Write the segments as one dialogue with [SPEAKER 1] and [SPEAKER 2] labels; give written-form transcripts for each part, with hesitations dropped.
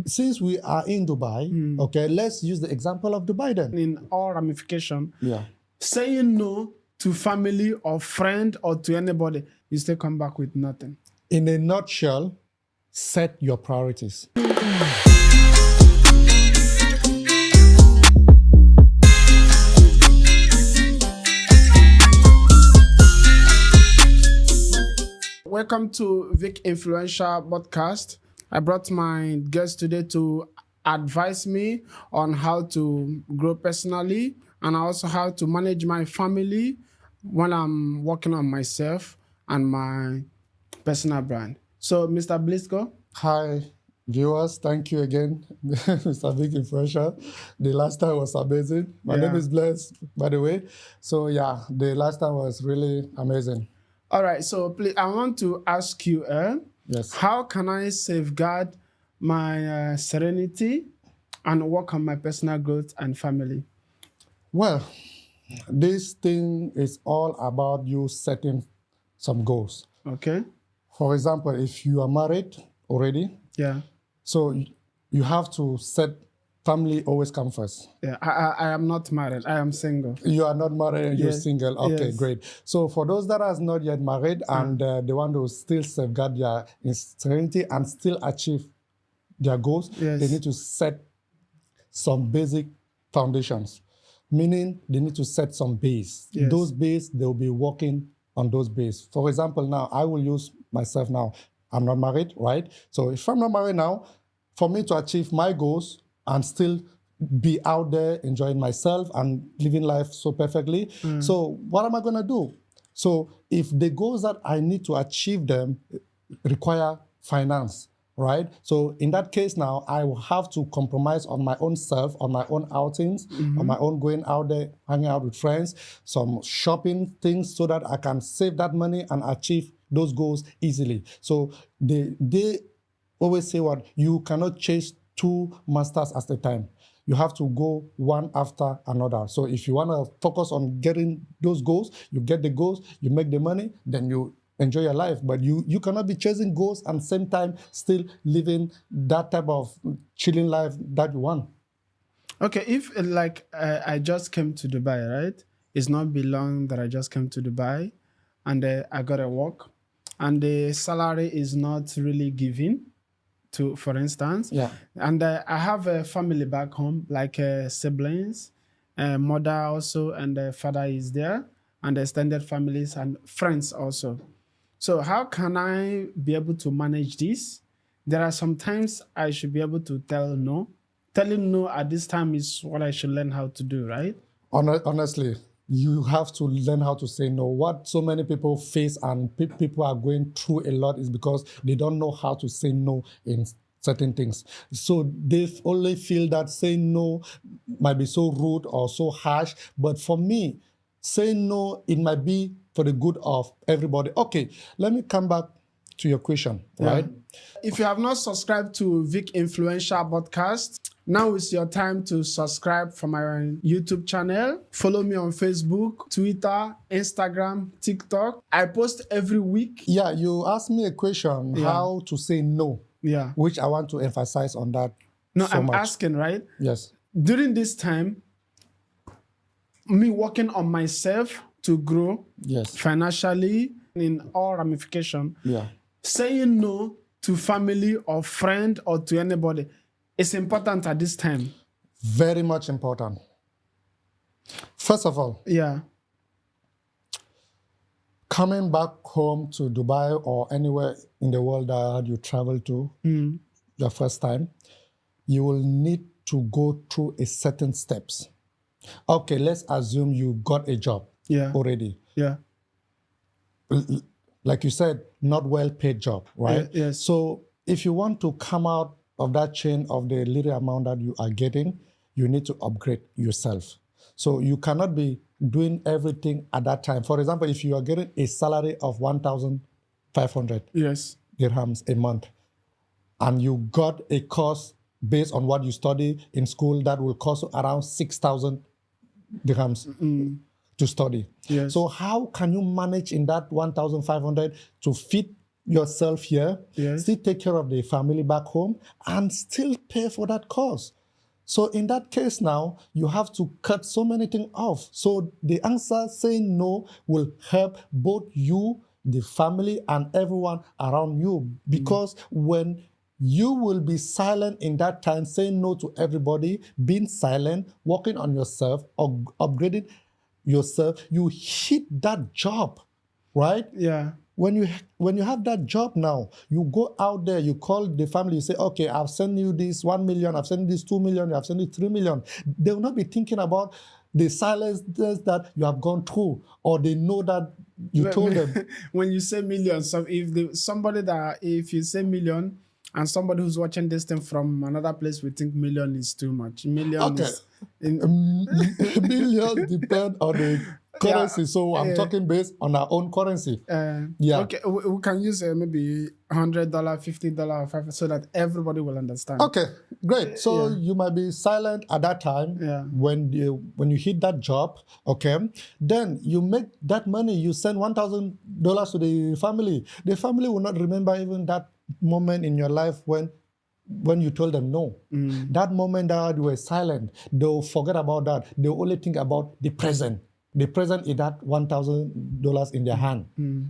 [SPEAKER 1] Since we are in Dubai, okay, let's use the example of Dubai then.
[SPEAKER 2] In all ramification,
[SPEAKER 1] Yeah.
[SPEAKER 2] saying no to family or friend or to anybody, you still come back with nothing.
[SPEAKER 1] In a nutshell, set your priorities.
[SPEAKER 2] Welcome to Vic Influential Podcast. I brought my guest today to advise me on how to grow personally and also how to manage my family when I'm working on myself and my personal brand. So, Mr. Blaiso.
[SPEAKER 1] Hi, viewers. Thank you again, Mr. Big Influential. The last time was amazing. My name is Blaiso, by the way. So, yeah, the last time was really amazing.
[SPEAKER 2] All right. So, please, I want to ask you,
[SPEAKER 1] Yes.
[SPEAKER 2] how can I safeguard my serenity and work on my personal growth and family?
[SPEAKER 1] Well, this thing is all about you setting some goals.
[SPEAKER 2] Okay.
[SPEAKER 1] For example, if you are married already,
[SPEAKER 2] Yeah.
[SPEAKER 1] so you have to set family always come first.
[SPEAKER 2] Yeah. I am not married. I am single.
[SPEAKER 1] You are not married and you're single. Okay,
[SPEAKER 2] Yes.
[SPEAKER 1] great. So for those that are not yet married and they want to still safeguard their serenity and still achieve their goals, they need to set some basic foundations, meaning they need to set some base. Those base, they'll be working on those base. For example, now I will use myself now. I'm not married, right? So if I'm not married now, for me to achieve my goals and still be out there enjoying myself and living life so perfectly. So what am I going to do? So if the goals that I need to achieve them require finance, right? So in that case now, I will have to compromise on my own self, on my own outings, on my own going out there, hanging out with friends, some shopping things so that I can save that money and achieve those goals easily. So they always say what? You cannot chase two masters at a time. You have to go one after another. So if you want to focus on getting those goals, you get the goals, you make the money, then you enjoy your life. But you cannot be chasing goals and same time still living that type of chilling life that you want.
[SPEAKER 2] Okay, if like I just came to Dubai, right? It's not been long that I just came to Dubai and I got a work and the salary is not really giving to, for instance.
[SPEAKER 1] Yeah.
[SPEAKER 2] And I have a family back home, like siblings, mother also, and the father is there, and the extended families and friends also. So how can I be able to manage this? There are some times I should be able to tell no. Telling no at this time is what I should learn how to do, right?
[SPEAKER 1] Honestly, you have to learn how to say no. What so many people face and people are going through a lot is because they don't know how to say no in certain things. So they only feel that saying no might be so rude or so harsh. But for me, saying no, it might be for the good of everybody. Okay, let me come back to your question, right?
[SPEAKER 2] If you have not subscribed to Vic Influential Podcast, now is your time to subscribe for my YouTube channel. Follow me on Facebook, Twitter, Instagram, TikTok. I post every week.
[SPEAKER 1] Yeah, you asked me a question, how to say no.
[SPEAKER 2] Yeah.
[SPEAKER 1] Which I want to emphasize on that.
[SPEAKER 2] No, so I'm asking, right?
[SPEAKER 1] Yes.
[SPEAKER 2] During this time, me working on myself to grow financially in all ramification.
[SPEAKER 1] Yeah.
[SPEAKER 2] Saying no to family or friend or to anybody is important at this time.
[SPEAKER 1] Very much important. First of all, coming back home to Dubai or anywhere in the world that you travel to your first time, you will need to go through a certain steps. Okay, let's assume you got a job already.
[SPEAKER 2] Yeah.
[SPEAKER 1] Like you said, not well-paid job, right?
[SPEAKER 2] Yes.
[SPEAKER 1] So if you want to come out of that chain of the little amount that you are getting, you need to upgrade yourself. So you cannot be doing everything at that time. For example, if you are getting a salary of 1,500 dirhams a month, and you got a course based on what you study in school that will cost around 6,000 dirhams to study. So how can you manage in that 1,500 to feed yourself here,
[SPEAKER 2] Yes.
[SPEAKER 1] still take care of the family back home, and still pay for that course. So in that case now, you have to cut so many things off. So the answer saying no will help both you, the family, and everyone around you. Because when you will be silent in that time, saying no to everybody, being silent, working on yourself, or upgrading yourself, you hit that job, right?
[SPEAKER 2] Yeah.
[SPEAKER 1] When you have that job now, you go out there, you call the family, you say, okay, I've sent you this 1 million, I've sent you this 2 million, I've sent you 3 million. They will not be thinking about the silences that you have gone through, or they know that you told them.
[SPEAKER 2] When you say millions, so if you say million and somebody who's watching this thing from another place will think million is too much. Million
[SPEAKER 1] Okay.
[SPEAKER 2] is in,
[SPEAKER 1] Millions depend on the currency. So I'm talking based on our own currency. Yeah.
[SPEAKER 2] Okay, we can use maybe $100, $50, $5, so that everybody will understand.
[SPEAKER 1] Okay, great. So you might be silent at that time when you hit that job. Okay, then you make that money. You send $1,000 to the family. The family will not remember even that moment in your life when you told them no. That moment that you were silent, they'll forget about that. They'll only think about the present. The present is that $1,000 in their hand.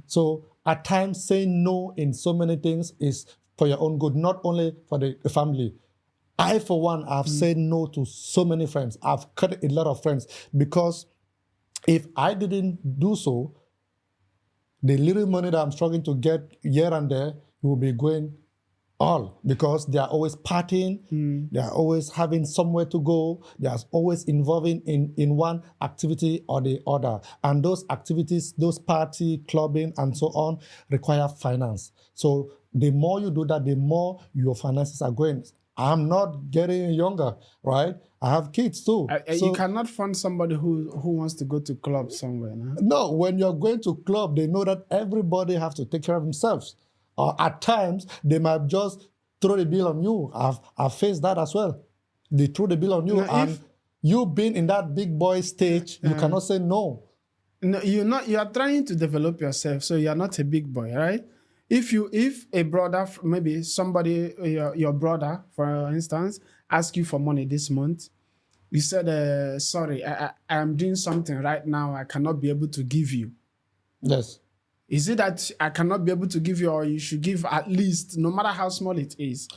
[SPEAKER 1] So at times saying no in so many things is for your own good, not only for the family. I, for one, have said no to so many friends. I've cut a lot of friends because if I didn't do so, the little money that I'm struggling to get here and there will be going all, because they are always partying, they are always having somewhere to go, they are always involving in one activity or the other. And those activities, those party, clubbing, and so on, require finance. So the more you do that, the more your finances are going. I'm not getting younger, right? I have kids too.
[SPEAKER 2] So you cannot fund somebody who wants to go to club somewhere, no?
[SPEAKER 1] No, when you're going to club, they know that everybody has to take care of themselves. Or at times, they might just throw the bill on you. I've faced that as well. They throw the bill on you, and you being in that big boy stage, you cannot say no.
[SPEAKER 2] No, you are trying to develop yourself, so you are not a big boy, right? If a brother, maybe somebody, your brother, for instance, asks you for money this month, you said, sorry, I am doing something right now, I cannot be able to give you.
[SPEAKER 1] Yes.
[SPEAKER 2] Is it that I cannot be able to give you, or you should give at least, no matter how small it is?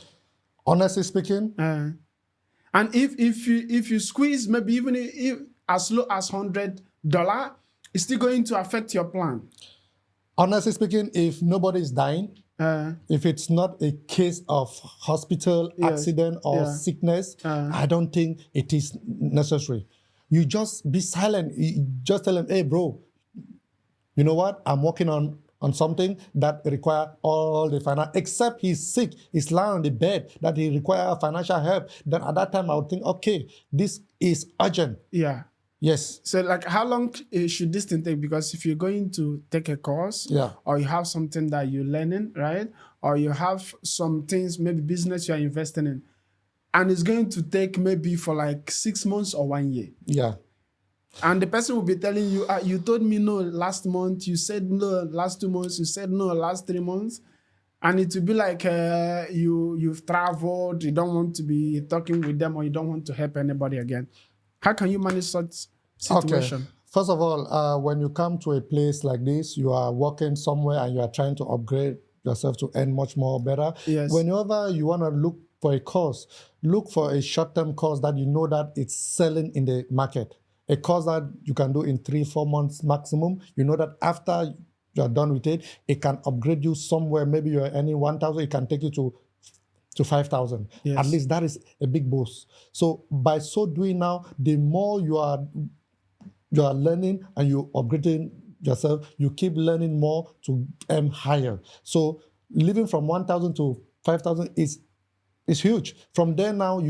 [SPEAKER 1] Honestly speaking.
[SPEAKER 2] And if you squeeze, maybe even if as low as $100, it's still going to affect your plan.
[SPEAKER 1] Honestly speaking, if nobody is dying, if it's not a case of hospital accident or sickness, I don't think it is necessary. You just be silent. You just tell them, hey, bro, you know what? I'm working on something that require all the finance, except he's sick, he's lying on the bed, that he require financial help. Then at that time, I would think, okay, this is urgent.
[SPEAKER 2] Yeah.
[SPEAKER 1] Yes.
[SPEAKER 2] So like how long should this thing take? Because if you're going to take a course, or you have something that you're learning, right? Or you have some things, maybe business you're investing in, and it's going to take maybe for like 6 months or 1 year.
[SPEAKER 1] Yeah.
[SPEAKER 2] And the person will be telling you, you told me no last month, you said no last 2 months, you said no last 3 months. And it will be like you've traveled, you don't want to be talking with them, or you don't want to help anybody again. How can you manage such situation?
[SPEAKER 1] Okay. First of all, when you come to a place like this, you are working somewhere and you are trying to upgrade yourself to earn much more better.
[SPEAKER 2] Yes.
[SPEAKER 1] Whenever you want to look for a course, look for a short-term course that you know that it's selling in the market. A course that you can do in 3-4 months maximum. You know that after you're done with it, it can upgrade you somewhere. Maybe you're earning 1,000, it can take you to 5,000.
[SPEAKER 2] Yes.
[SPEAKER 1] At least that is a big boost. So by so doing now, the more you are learning and you upgrading yourself, you keep learning more to aim higher. So living from 1,000 to 5,000 is huge. From there now,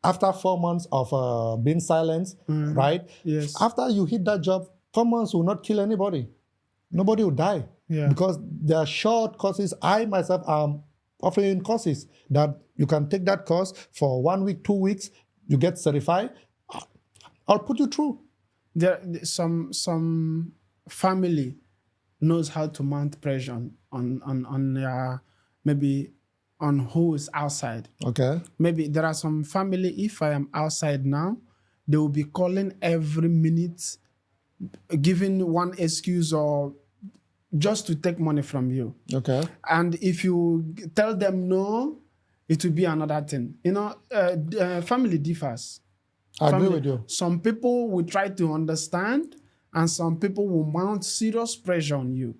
[SPEAKER 1] after 4 months of being silent, right?
[SPEAKER 2] Yes.
[SPEAKER 1] After you hit that job, 4 months will not kill anybody. Nobody will die.
[SPEAKER 2] Yeah.
[SPEAKER 1] Because there are short courses. I myself am offering courses that you can take that course for 1 week, 2 weeks, you get certified. I'll put you through.
[SPEAKER 2] There some family knows how to mount pressure on maybe on who is outside.
[SPEAKER 1] Okay.
[SPEAKER 2] Maybe there are some family, if I am outside now, they will be calling every minute, giving one excuse or just to take money from you.
[SPEAKER 1] Okay.
[SPEAKER 2] And if you tell them no, it will be another thing. Family differs.
[SPEAKER 1] I agree with you.
[SPEAKER 2] Some people will try to understand, and some people will mount serious pressure on you.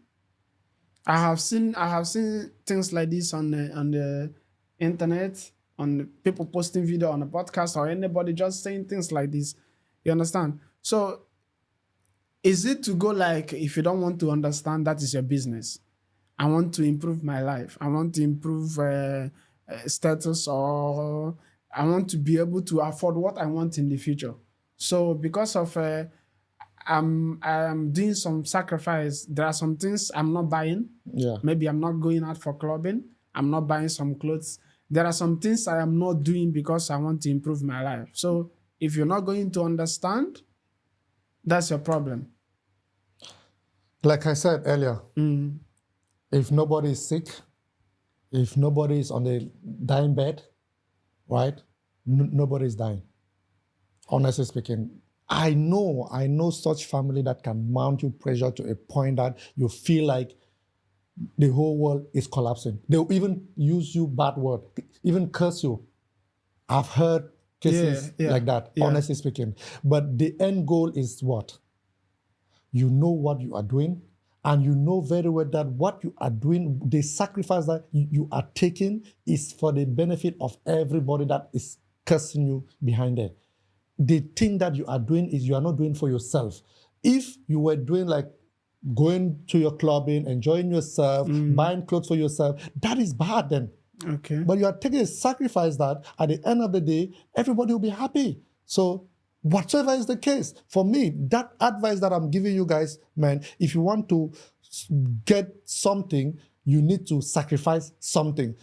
[SPEAKER 2] I have seen things like this on the internet, on people posting video on a podcast, or anybody just saying things like this. You understand? So is it to go like, if you don't want to understand, that is your business. I want to improve my life. I want to improve status, or I want to be able to afford what I want in the future. So because of I'm doing some sacrifice, there are some things I'm not buying.
[SPEAKER 1] Yeah.
[SPEAKER 2] Maybe I'm not going out for clubbing. I'm not buying some clothes. There are some things I am not doing because I want to improve my life. So if you're not going to understand, that's your problem.
[SPEAKER 1] Like I said earlier, if nobody is sick, if nobody is on the dying bed, right, nobody is dying. Honestly speaking, I know such family that can mount you pressure to a point that you feel like the whole world is collapsing. They'll even use you bad word, even curse you. I've heard cases like that, honestly speaking. But the end goal is what? You know what you are doing, and you know very well that what you are doing, the sacrifice that you are taking is for the benefit of everybody that is cursing you behind there. The thing that you are doing is you are not doing for yourself. If you were doing like going to your clubbing, enjoying yourself, buying clothes for yourself, that is bad then.
[SPEAKER 2] Okay.
[SPEAKER 1] But you are taking a sacrifice that at the end of the day, everybody will be happy. So whatever is the case, for me, that advice that I'm giving you guys, man, if you want to get something, you need to sacrifice something.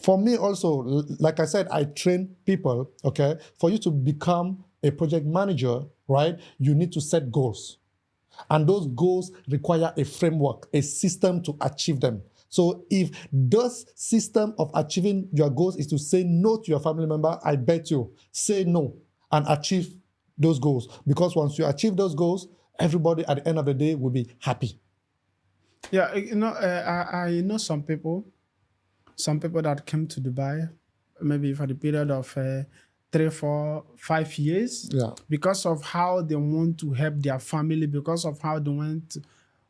[SPEAKER 1] For me also, like I said, I train people, okay? For you to become a project manager, right, you need to set goals. And those goals require a framework, a system to achieve them. So if this system of achieving your goals is to say no to your family member, I bet you, say no and achieve those goals. Because once you achieve those goals, everybody at the end of the day will be happy.
[SPEAKER 2] Yeah, I know some people that came to Dubai, maybe for the period of 3, 4, 5 years, because of how they want to help their family, because of how they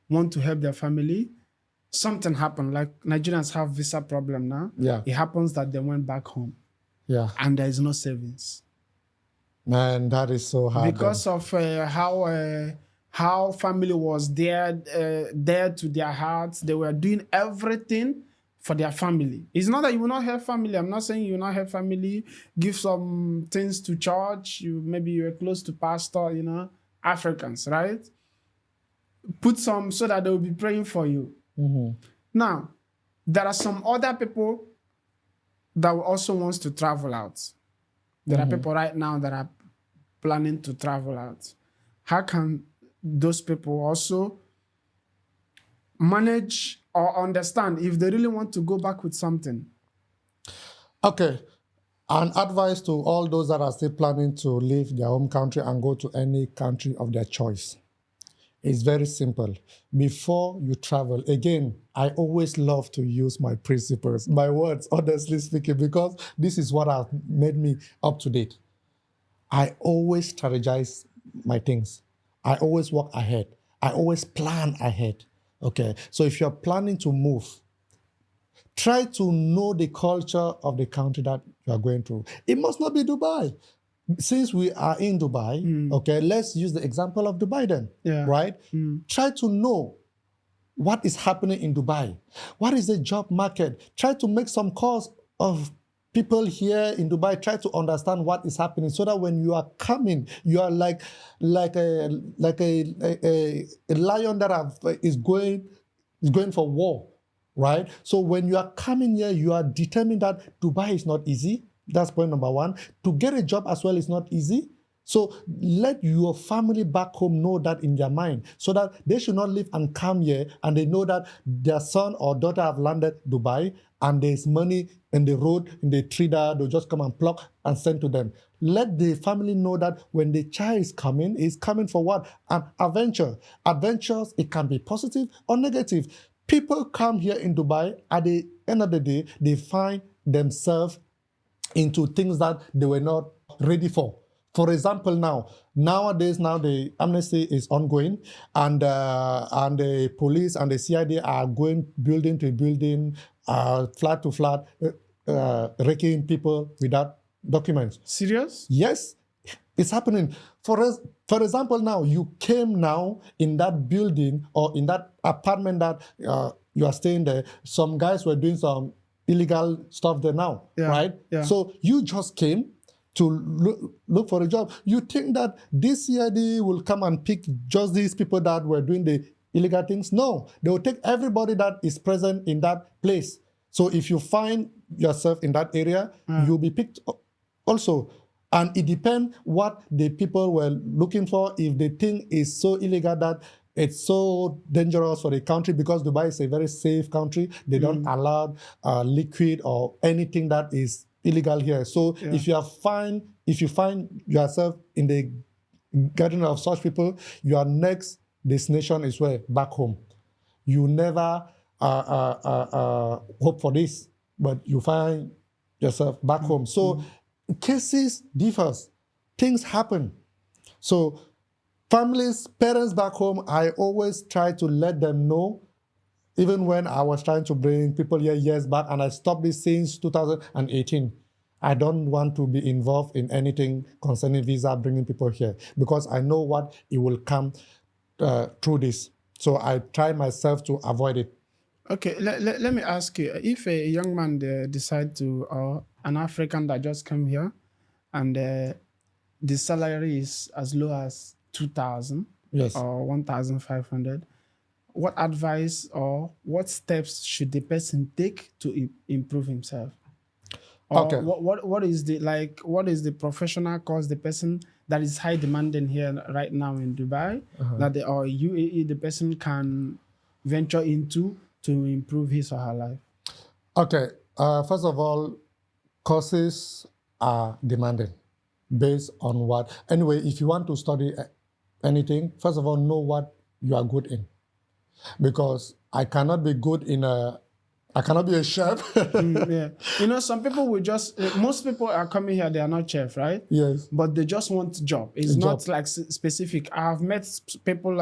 [SPEAKER 2] want to help their family. Something happened, like Nigerians have visa problem now.
[SPEAKER 1] Yeah.
[SPEAKER 2] It happens that they went back home.
[SPEAKER 1] Yeah.
[SPEAKER 2] And there is no savings.
[SPEAKER 1] Man, that is so hard.
[SPEAKER 2] Because of how family was there to their hearts. They were doing everything for their family. It's not that you will not have family. I'm not saying you will not have family. Give some things to church. Maybe you're close to pastor, Africans, right? Put some so that they will be praying for you.
[SPEAKER 1] Mm-hmm.
[SPEAKER 2] Now, there are some other people that also wants to travel out. There are people right now that are planning to travel out. How can those people also manage or understand if they really want to go back with something?
[SPEAKER 1] Okay. An advice to all those that are still planning to leave their home country and go to any country of their choice. It's very simple. Before you travel, again, I always love to use my principles, my words, honestly speaking, because this is what has made me up to date. I always strategize my things. I always work ahead. I always plan ahead. Okay, so if you're planning to move, try to know the culture of the country that you are going to. It must not be Dubai. Since we are in Dubai, okay, let's use the example of Dubai then, right? Try to know what is happening in Dubai. What is the job market? Try to make some calls of people here in Dubai. Try to understand what is happening so that when you are coming, you are like a lion that is going for war, right? So when you are coming here, you are determined that Dubai is not easy. That's point number one. To get a job as well is not easy. So let your family back home know that in their mind, so that they should not leave and come here and they know that their son or daughter have landed Dubai and there's money in the road, in the tree that they'll just come and pluck and send to them. Let the family know that when the child is coming, it's coming for what? An adventure. Adventures, it can be positive or negative. People come here in Dubai, at the end of the day, they find themselves into things that they were not ready for. For example, nowadays, the amnesty is ongoing, and the police and the CID are going building to building, flat to flat, raking people without documents.
[SPEAKER 2] Serious?
[SPEAKER 1] Yes, it's happening. For example, now you came now in that building or in that apartment that you are staying there. Some guys were doing some illegal stuff there now, right?
[SPEAKER 2] Yeah.
[SPEAKER 1] So you just came to look for a job. You think that this CID will come and pick just these people that were doing the illegal things? No, they will take everybody that is present in that place. So if you find yourself in that area, you'll be picked also. And it depends what the people were looking for. If the thing is so illegal that it's so dangerous for the country, because Dubai is a very safe country, they don't allow liquid or anything that is illegal here. So if you find yourself in the gathering of such people, your next destination is where? Back home. You never hope for this, but you find yourself back home. So cases differs, things happen. So families, parents back home, I always try to let them know, even when I was trying to bring people here years back, and I stopped this since 2018. I don't want to be involved in anything concerning visa, bringing people here, because I know what it will come through this. So I try myself to avoid it.
[SPEAKER 2] Okay, let me ask you, if a young man decide to, or an African that just came here, and the salary is as low as 2,000 or 1,500, what advice or what steps should the person take to improve himself? Or what is the professional course the person that is high demanding here right now in Dubai that or UAE the person can venture into to improve his or her life?
[SPEAKER 1] Okay, first of all, courses are demanding based on what. Anyway, if you want to study anything, first of all, know what you are good in. Because I cannot be good in I cannot be a chef.
[SPEAKER 2] Yeah. You know, some people will just, most people are coming here, they are not chef, right?
[SPEAKER 1] Yes.
[SPEAKER 2] But they just want a job. It's not like specific. I've met people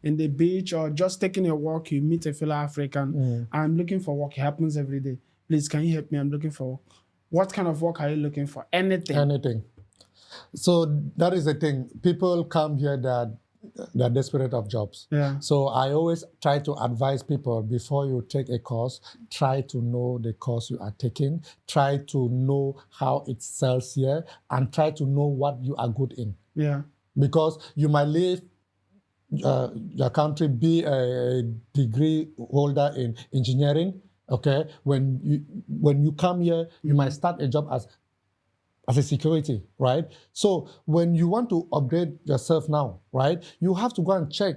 [SPEAKER 2] in the beach or just taking a walk, you meet a fellow African. I'm looking for work. It happens every day. Please, can you help me? I'm looking for work. What kind of work are you looking for? Anything.
[SPEAKER 1] Anything. So that is the thing. People come here that they're desperate of jobs.
[SPEAKER 2] Yeah.
[SPEAKER 1] So I always try to advise people, before you take a course, try to know the course you are taking, try to know how it sells here, and try to know what you are good in.
[SPEAKER 2] Yeah.
[SPEAKER 1] Because you might leave your country, be a degree holder in engineering. Okay, when you come here, you might start a job as a security, right? So when you want to upgrade yourself now, right, you have to go and check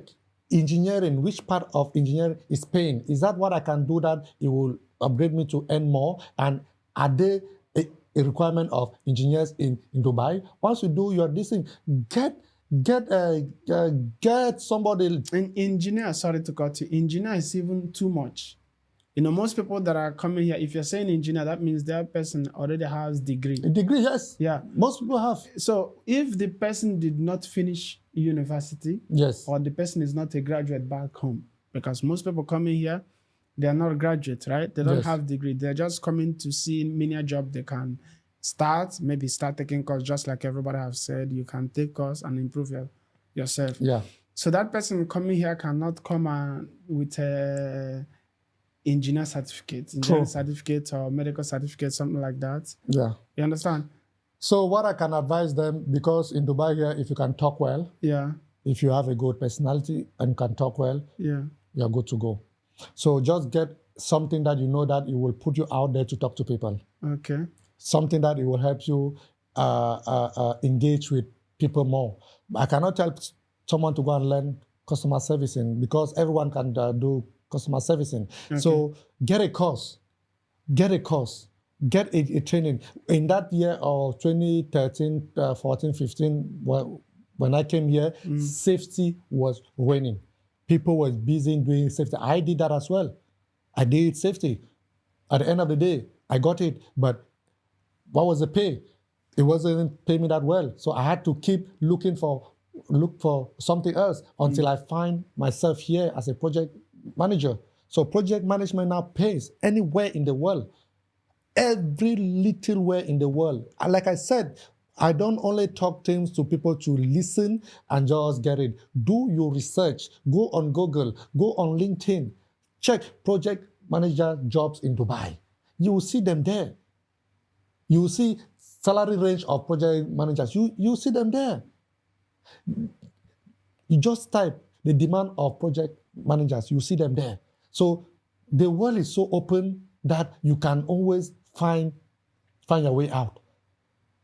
[SPEAKER 1] engineering, which part of engineering is paying. Is that what I can do that it will upgrade me to earn more? And are there a requirement of engineers in Dubai? Once you do your this thing, get somebody.
[SPEAKER 2] An engineer, sorry to cut you, engineer is even too much. You know, most people that are coming here, if you're saying engineer, that means that person already has degree.
[SPEAKER 1] A degree, yes.
[SPEAKER 2] Yeah.
[SPEAKER 1] Most people have.
[SPEAKER 2] So if the person did not finish university,
[SPEAKER 1] yes,
[SPEAKER 2] or the person is not a graduate back home, because most people coming here, they are not graduates, right? They don't have degree. They're just coming to see many jobs they can start taking course, just like everybody have said. You can take course and improve yourself.
[SPEAKER 1] Yeah.
[SPEAKER 2] So that person coming here cannot come with a engineering certificate or medical certificate, something like that.
[SPEAKER 1] Yeah.
[SPEAKER 2] You understand?
[SPEAKER 1] So what I can advise them, because in Dubai here, if you can talk well, if you have a good personality and can talk well, you're good to go. So just get something that you know that it will put you out there to talk to people.
[SPEAKER 2] Okay.
[SPEAKER 1] Something that it will help you engage with people more. I cannot tell someone to go and learn customer servicing because everyone can do customer servicing. Okay. So get a course, get a training. In that year of 2013, 14, 15, when I came here, safety was reigning. People were busy doing safety. I did that as well. I did safety. At the end of the day, I got it, but what was the pay? It wasn't paying me that well. So I had to keep look for something else until I find myself here as a project manager. So project management now pays anywhere in the world, every little way in the world. And like I said, I don't only talk things to people to listen and just get it. Do your research. Go on Google. Go on LinkedIn. Check project manager jobs in Dubai. You will see them there. You will see salary range of project managers. You see them there. You just type the demand of project managers. You see them there. So the world is so open that you can always find your way out.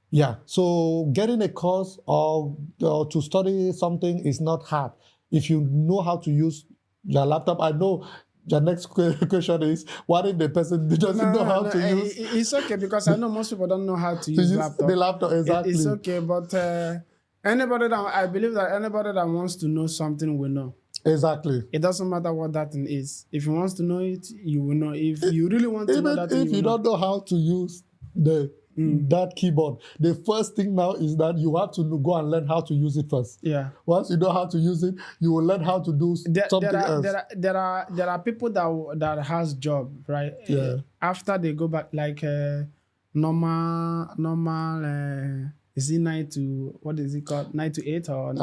[SPEAKER 1] Yeah. So getting a course or to study something is not hard. If you know how to use your laptop, I know. The next question is, what if the person doesn't know how to use?
[SPEAKER 2] It's okay because I know most people don't know how to use laptop.
[SPEAKER 1] The laptop, exactly.
[SPEAKER 2] It's okay, but I believe that anybody that wants to know something will know.
[SPEAKER 1] Exactly.
[SPEAKER 2] It doesn't matter what that thing is. If you want to know it, you will know. If you really want to know that thing,
[SPEAKER 1] if you don't know how to use that keyboard, the first thing now is that you have to go and learn how to use it first.
[SPEAKER 2] Yeah.
[SPEAKER 1] Once you know how to use it, you will learn how to do something else.
[SPEAKER 2] There are people that has job, right?
[SPEAKER 1] Yeah.
[SPEAKER 2] After they go back, like normal. Is it 9 to what is it called? 9 to 8 or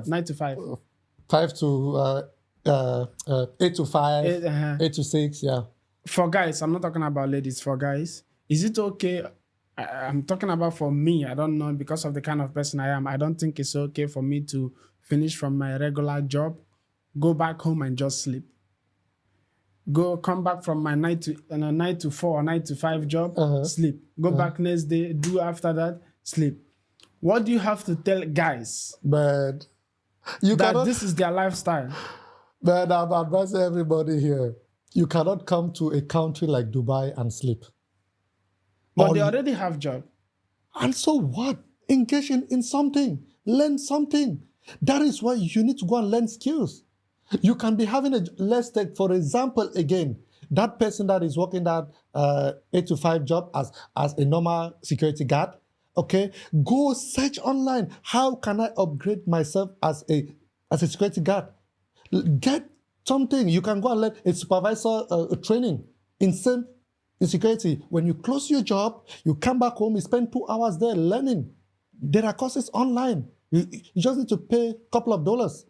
[SPEAKER 2] 9 to 5?
[SPEAKER 1] 5 to 8 to 5, 8 to 6. Yeah.
[SPEAKER 2] For guys, I'm not talking about ladies. For guys, is it okay? I'm talking about for me. I don't know, because of the kind of person I am. I don't think it's okay for me to finish from my regular job, go back home and just sleep. Come back from my 9 to 4 or 9 to 5 job, sleep. Go back next day, do after that, sleep. What do you have to tell guys?
[SPEAKER 1] But
[SPEAKER 2] this is their lifestyle.
[SPEAKER 1] But I'm advising everybody here. You cannot come to a country like Dubai and sleep.
[SPEAKER 2] But they already have job.
[SPEAKER 1] And so what? Engage in something. Learn something. That is why you need to go and learn skills. You can be having let's take, for example, again, that person that is working that 8 to 5 job as a normal security guard, okay? Go search online. How can I upgrade myself as a security guard? Get something. You can go and learn a supervisor training in security. When you close your job, you come back home, you spend 2 hours there learning. There are courses online. You just need to pay a couple of dollars.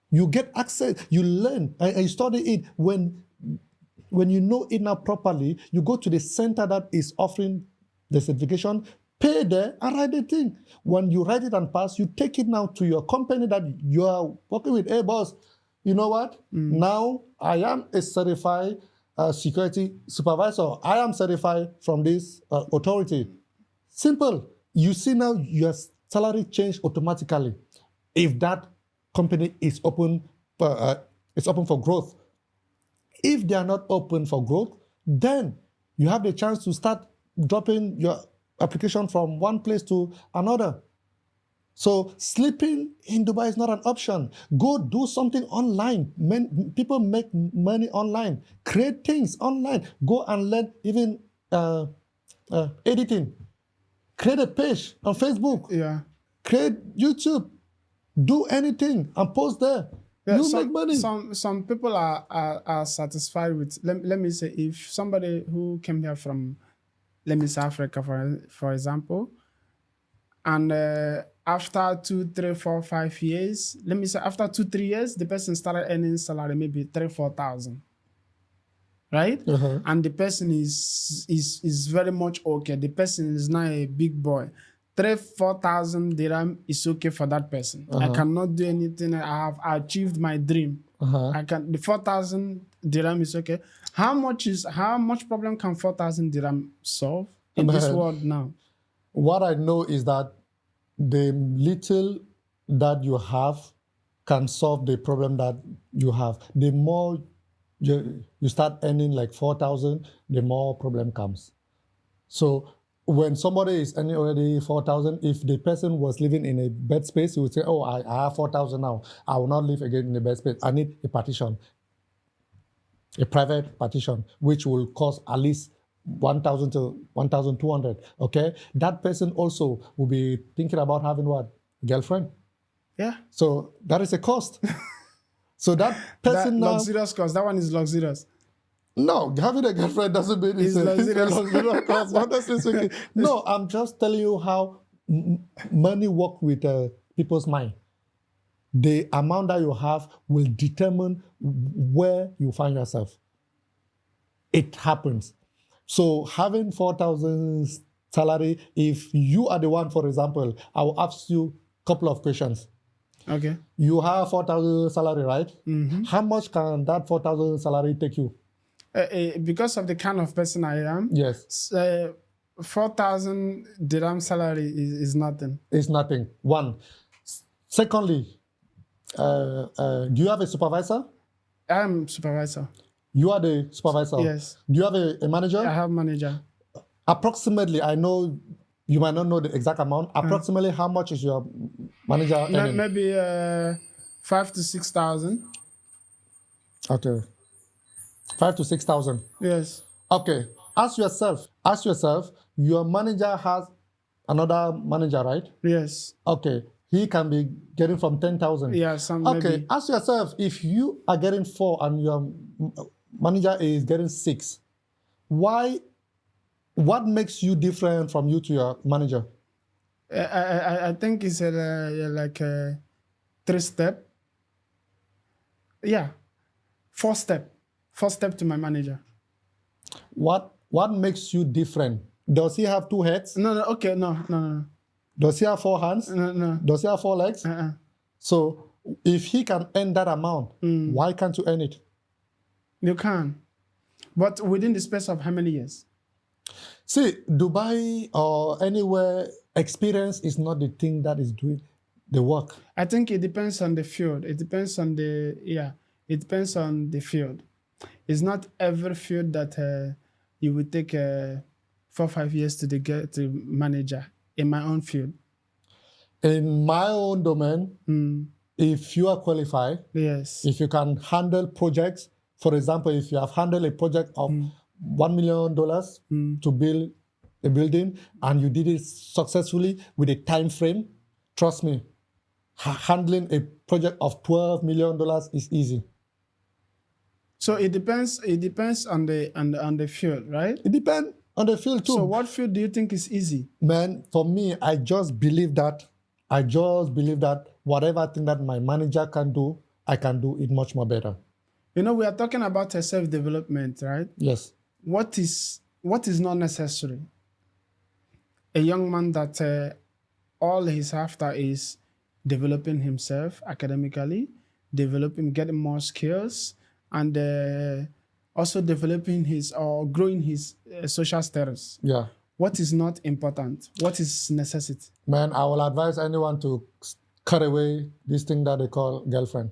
[SPEAKER 1] You get access, you learn, and you study it. When you know it now properly, you go to the center that is offering the certification, pay there and write the thing. When you write it and pass, you take it now to your company that you are working with. Hey, boss, you know what? Now I am a certified security supervisor. I am certified from this authority. Simple. You see now your salary change automatically if that company is open for growth. If they are not open for growth, then you have the chance to start dropping your application from one place to another. So sleeping in Dubai is not an option. Go do something online. People make money online. Create things online. Go and learn even editing. Create a page on Facebook.
[SPEAKER 2] Yeah.
[SPEAKER 1] Create YouTube. Do anything and post there.
[SPEAKER 2] Yeah,
[SPEAKER 1] you make money.
[SPEAKER 2] Some people are satisfied with. Let me say, if somebody who came here from, let me say, Africa, for example, and after 2, 3, 4, 5 years, let me say after 2, 3 years, the person started earning salary maybe 3,000-4,000, right? And the person is very much okay. The person is now a big boy. 3,000-4,000 dirham is okay for that person. I cannot do anything. I have achieved my dream. The 4,000 dirham is okay. How much problem can 4,000 dirham solve in this world now?
[SPEAKER 1] What I know is that the little that you have can solve the problem that you have. The more you start earning like 4,000, the more problem comes. So when somebody is earning already 4,000, if the person was living in a bed space, he would say, oh, I have 4,000 now. I will not live again in a bed space. I need a partition, a private partition, which will cost at least 1,000 to 1,200. Okay. That person also will be thinking about having what? Girlfriend.
[SPEAKER 2] Yeah.
[SPEAKER 1] So that is a cost. So that person
[SPEAKER 2] that
[SPEAKER 1] now.
[SPEAKER 2] luxurious cost. That one is luxurious.
[SPEAKER 1] No, having a girlfriend doesn't mean it's a luxurious cost. Honestly speaking. No, I'm just telling you how money works with people's mind. The amount that you have will determine where you find yourself. It happens. So having 4,000 salary, if you are the one, for example, I will ask you a couple of questions.
[SPEAKER 2] Okay.
[SPEAKER 1] You have 4,000 salary, right? Mm-hmm. How much can that 4,000 salary take you?
[SPEAKER 2] Because of the kind of person I am,
[SPEAKER 1] yes,
[SPEAKER 2] 4,000 dirham salary is nothing.
[SPEAKER 1] It's nothing. One. Secondly, do you have a supervisor?
[SPEAKER 2] I am supervisor.
[SPEAKER 1] You are the supervisor?
[SPEAKER 2] Yes.
[SPEAKER 1] Do you have a manager?
[SPEAKER 2] I have manager.
[SPEAKER 1] Approximately, I know you might not know the exact amount. Approximately, how much is your manager earning?
[SPEAKER 2] Maybe 5,000 to 6,000.
[SPEAKER 1] Okay. 5,000 to 6,000.
[SPEAKER 2] Yes.
[SPEAKER 1] Okay. Ask yourself, your manager has another manager, right?
[SPEAKER 2] Yes.
[SPEAKER 1] Okay. He can be getting from 10,000.
[SPEAKER 2] Yeah,
[SPEAKER 1] okay.
[SPEAKER 2] Maybe.
[SPEAKER 1] Ask yourself, if you are getting 4 and your manager is getting 6, what makes you different from you to your manager?
[SPEAKER 2] I think it's like a 3-step. Yeah. 4-step. 4-step to my manager.
[SPEAKER 1] What makes you different? Does he have 2 heads?
[SPEAKER 2] No. Okay. No.
[SPEAKER 1] Does he have 4 hands?
[SPEAKER 2] No.
[SPEAKER 1] Does he have 4 legs? So if he can earn that amount, why can't you earn it?
[SPEAKER 2] You can. But within the space of how many years?
[SPEAKER 1] See, Dubai or anywhere, experience is not the thing that is doing the work.
[SPEAKER 2] I think it depends on the field. It depends on the field. It's not every field that you would take 4 or 5 years to get to manager. In my own field.
[SPEAKER 1] In my own domain, if you are qualified,
[SPEAKER 2] yes,
[SPEAKER 1] if you can handle projects, for example, if you have handled a project of $1 million to build a building and you did it successfully with a time frame, trust me, handling a project of $12 million is easy.
[SPEAKER 2] So it depends on the field, right?
[SPEAKER 1] It depends on the field too.
[SPEAKER 2] So what field do you think is easy?
[SPEAKER 1] Man, for me, I just believe that whatever thing that my manager can do, I can do it much more better.
[SPEAKER 2] We are talking about self-development, right?
[SPEAKER 1] Yes.
[SPEAKER 2] What is not necessary? A young man that all he's after is developing himself academically, getting more skills, and also developing or growing his social status.
[SPEAKER 1] Yeah.
[SPEAKER 2] What is not important? What is necessity?
[SPEAKER 1] Man, I will advise anyone to cut away this thing that they call girlfriend.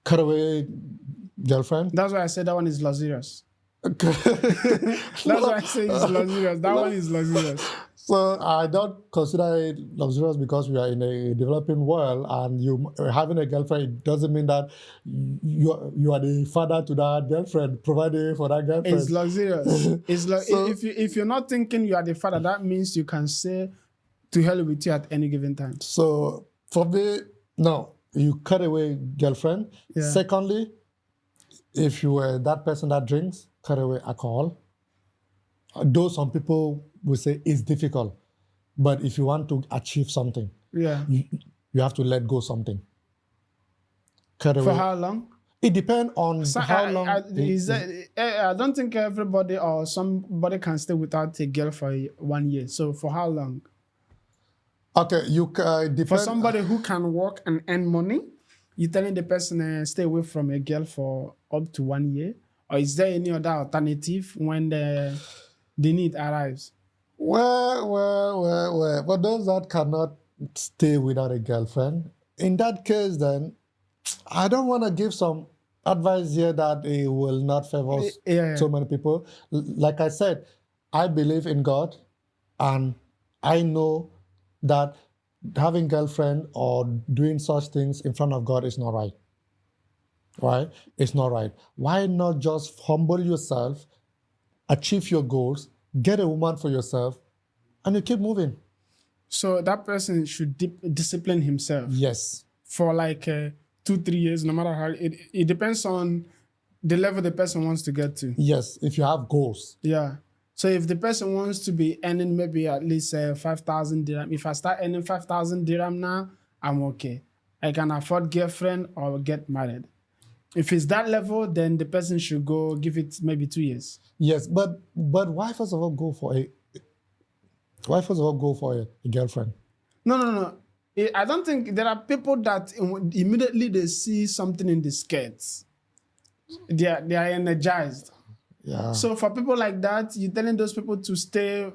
[SPEAKER 1] Cut away girlfriend.
[SPEAKER 2] That's why I said that one is luxurious. That's why I say it's luxurious. That one is luxurious.
[SPEAKER 1] So I don't consider it luxurious because we are in a developing world, and you having a girlfriend, it doesn't mean that you are the father to that girlfriend, providing for that girlfriend.
[SPEAKER 2] It's luxurious. It's so, if you're not thinking you are the father, that means you can say to hell with you at any given time.
[SPEAKER 1] So for me, no, you cut away girlfriend. Yeah. Secondly, if you were that person that drinks, cut away alcohol. Though some people will say it's difficult, but if you want to achieve something, you have to let go something. Cut away.
[SPEAKER 2] For how long?
[SPEAKER 1] It depends on how long.
[SPEAKER 2] I don't think everybody or somebody can stay without a girl for 1 year. So for how long?
[SPEAKER 1] Okay, depend.
[SPEAKER 2] For somebody who can work and earn money, you're telling the person stay away from a girl for up to 1 year? Or is there any other alternative when the need arrives?
[SPEAKER 1] Well. But those that cannot stay without a girlfriend, in that case, then I don't want to give some advice here that it will not favor
[SPEAKER 2] Yeah.
[SPEAKER 1] so many people. Like I said, I believe in God, and I know that having girlfriend or doing such things in front of God is not right. Right? It's not right. Why not just humble yourself, achieve your goals, get a woman for yourself, and you keep moving?
[SPEAKER 2] So that person should discipline himself.
[SPEAKER 1] Yes.
[SPEAKER 2] For like 2-3 years, no matter how it depends on the level the person wants to get to.
[SPEAKER 1] Yes, if you have goals.
[SPEAKER 2] Yeah. So if the person wants to be earning maybe at least 5,000 dirham, if I start earning 5,000 dirham now, I'm okay. I can afford girlfriend or get married. If it's that level, then the person should go give it maybe 2 years.
[SPEAKER 1] Yes, but why first of all go for a girlfriend?
[SPEAKER 2] No. I don't think there are people that immediately they see something in the skirts, they are energized.
[SPEAKER 1] Yeah.
[SPEAKER 2] So for people like that, you're telling those people to stay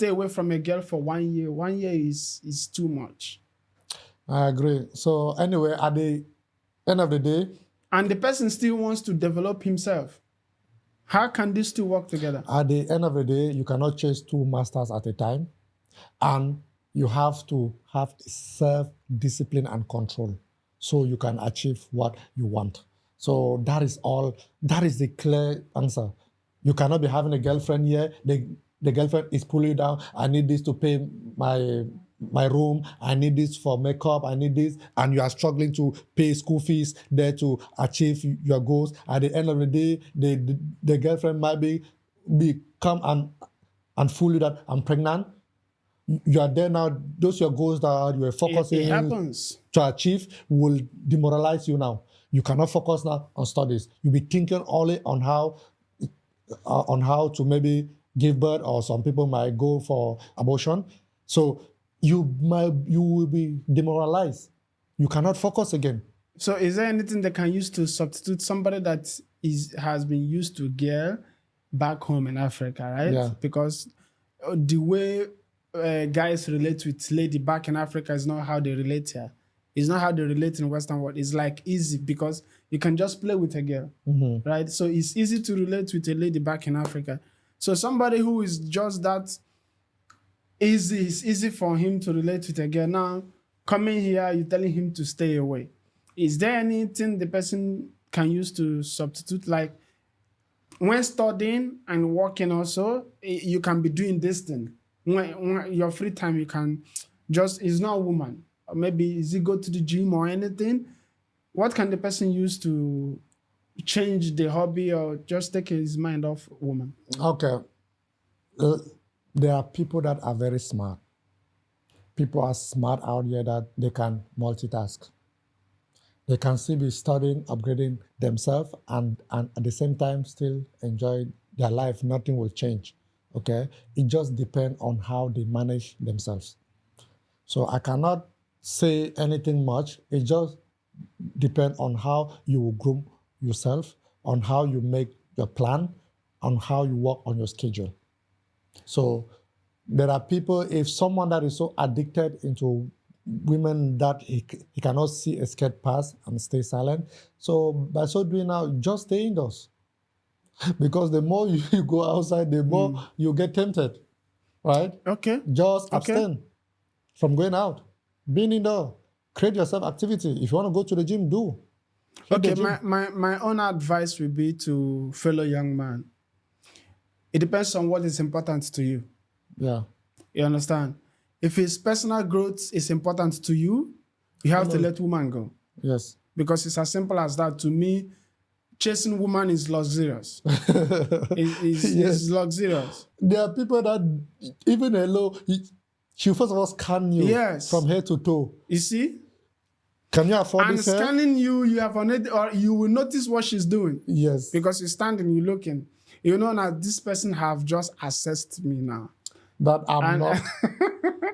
[SPEAKER 2] away from a girl for 1 year. 1 year is too much.
[SPEAKER 1] I agree. So anyway, at the end of the day,
[SPEAKER 2] and the person still wants to develop himself, how can these two work together?
[SPEAKER 1] At the end of the day, you cannot chase two masters at a time, and you have to have self-discipline and control so you can achieve what you want. So that is all. That is the clear answer. You cannot be having a girlfriend here. The girlfriend is pulling you down. I need this to pay my room. I need this for makeup. I need this. And you are struggling to pay school fees there to achieve your goals. At the end of the day, the girlfriend might come and fool you that I'm pregnant. You are there now. Those your goals that you were focusing to achieve will demoralize you now. You cannot focus now on studies. You'll be thinking only on how to maybe give birth, or some people might go for abortion. So you will be demoralized. You cannot focus again.
[SPEAKER 2] So is there anything they can use to substitute somebody that has been used to girl back home in Africa, right?
[SPEAKER 1] Yeah.
[SPEAKER 2] Because the way guys relate with lady back in Africa is not how they relate here. It's not how they relate in Western world. It's like easy because you can just play with a girl, right? So it's easy to relate with a lady back in Africa. So somebody who is just that easy, it's easy for him to relate with a girl. Now, coming here, you're telling him to stay away. Is there anything the person can use to substitute? Like when studying and working also, you can be doing this thing. When your free time, you can just, it's not a woman. Or maybe is he go to the gym or anything? What can the person use to change the hobby or just take his mind off woman?
[SPEAKER 1] Okay. There are people that are very smart. People are smart out here that they can multitask. They can still be studying, upgrading themselves, and at the same time still enjoy their life. Nothing will change. Okay? It just depends on how they manage themselves. So I cannot say anything much. It just depends on how you will groom yourself, on how you make your plan, on how you work on your schedule. So there are people, if someone that is so addicted into women that he cannot see a skate pass and stay silent. So by so doing now, just stay indoors. Because the more you go outside, the more you get tempted, right?
[SPEAKER 2] Okay.
[SPEAKER 1] Just abstain from going out. Being indoor. Create yourself activity. If you want to go to the gym, do.
[SPEAKER 2] Okay, my own advice would be to fellow young man. It depends on what is important to you.
[SPEAKER 1] Yeah.
[SPEAKER 2] You understand? If his personal growth is important to you, you have to let woman go.
[SPEAKER 1] Yes.
[SPEAKER 2] Because it's as simple as that. To me, chasing woman is luxurious. It's luxurious.
[SPEAKER 1] There are people that even hello, she first of all scan you from head to toe.
[SPEAKER 2] You see?
[SPEAKER 1] Can you afford this?
[SPEAKER 2] And scanning you have on it, or you will notice what she's doing.
[SPEAKER 1] Yes.
[SPEAKER 2] Because you're standing, you're looking. You know now this person have just assessed me now.
[SPEAKER 1] That I'm not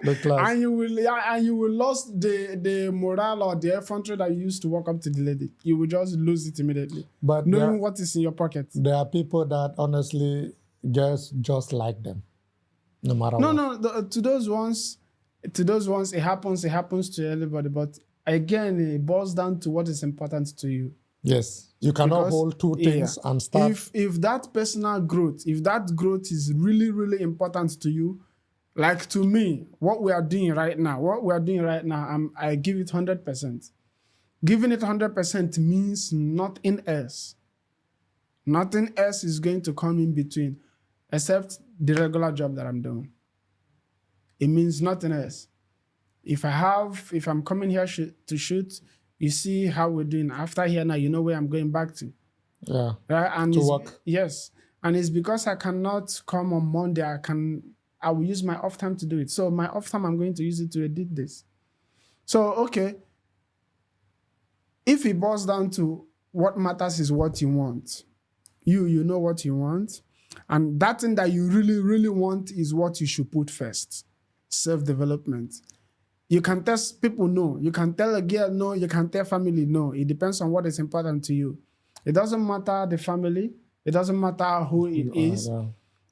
[SPEAKER 1] the class.
[SPEAKER 2] And you will lose the morale or the effrontery that you used to walk up to the lady. You will just lose it immediately.
[SPEAKER 1] But
[SPEAKER 2] knowing what is in your pocket.
[SPEAKER 1] There are people that honestly, just like them, no matter
[SPEAKER 2] No,
[SPEAKER 1] what.
[SPEAKER 2] no. To those ones, it happens. It happens to everybody. But again, it boils down to what is important to you.
[SPEAKER 1] Yes, you cannot
[SPEAKER 2] Because,
[SPEAKER 1] hold two things and start.
[SPEAKER 2] If that personal growth, if that growth is really, really important to you, like to me, what we are doing right now, I give it 100%. Giving it 100% means nothing else. Nothing else is going to come in between, except the regular job that I'm doing. It means nothing else. If I'm coming here to shoot, you see how we're doing. After here now, you know where I'm going back to.
[SPEAKER 1] Yeah.
[SPEAKER 2] Right? And
[SPEAKER 1] To work.
[SPEAKER 2] Yes. And it's because I cannot come on Monday. I will use my off time to do it. So my off time, I'm going to use it to edit this. So, okay. If it boils down to what matters is what you want. You know what you want. And that thing that you really, really want is what you should put first. Self-development. You can tell people no. You can tell a girl no. You can tell family no. It depends on what is important to you. It doesn't matter the family. It doesn't matter who it is.
[SPEAKER 1] Yeah.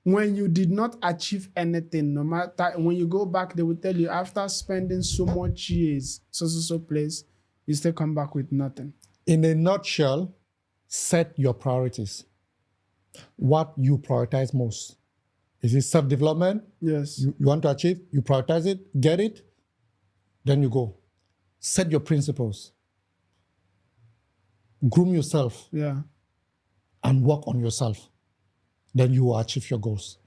[SPEAKER 2] When you did not achieve anything, no matter, when you go back, they will tell you after spending so much years, so place, you still come back with nothing.
[SPEAKER 1] In a nutshell, set your priorities. What you prioritize most. Is it self-development?
[SPEAKER 2] Yes.
[SPEAKER 1] You want to achieve, you prioritize it, get it, then you go. Set your principles. Groom yourself.
[SPEAKER 2] Yeah.
[SPEAKER 1] And work on yourself. Then you will achieve your goals.